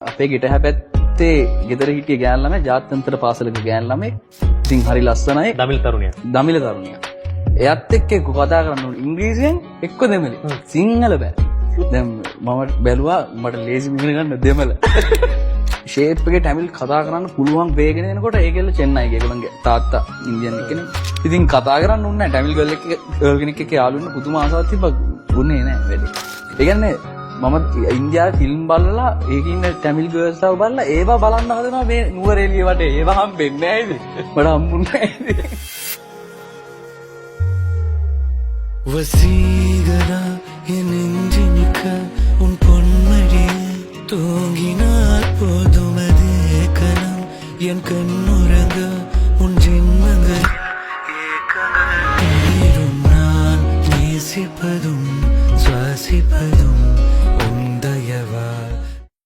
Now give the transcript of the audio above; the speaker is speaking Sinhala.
අපේ ගෙට හැපැත්තේ ගෙදර හිටිය ගෑන් ළමයි ජාත්‍යන්තර පාසලක ගෑන් ළමයි. ඉතින් හරි ලස්සනයි. දමිළ තරුණියක්. එයත් එක්ක කතා කරන්න ඕනේ ඉංග්‍රීසියෙන් එක්ක දෙමළ. සිංහල බෑ. දැන් මම බැලුවා මට ලේසි ඉගෙන ගන්න දෙමළ. ෂේප් එකේ තමිල් කතා කරන්න පුළුවන් වේගෙන එනකොට ඒකෙල්ල චෙන්නයි ඒගොල්ලන්ගේ තාත්තා ඉන්දියන් කෙනෙක්. ඉතින් කතා කරන්න උන්නේ නැහැ. තමිල් ගර්ල් කෙනෙක් එක්ක යාළු වෙන්න පුදුම ආසාවක් තිබ්බා. උන්නේ නැහැ වැඩි. ඒ කියන්නේ මම ඉන්දියාවේ ෆිල්ම් බලලා ඒකේ ඉන්න තමිල් ගර්ල්ස් තාව බලලා ඒවා බලන්න හදනවා මේ නුවරඑළිය වටේ. ඒවා හම්බෙන්නේ නැහැ ඉතින්. මට හම්බුන්නේ නැහැ ඉතින්. வசீகரா என் நெஞ்சினிக்க உன் பொன்மடியே தூங்கினார் போதுமதே கணம் என் கண்ணுறங்க உன் ஜென்மங்கள் ஏக்கங்கள் நீரும் நான் நேசிப்பதும் சுவாசிப்பதும்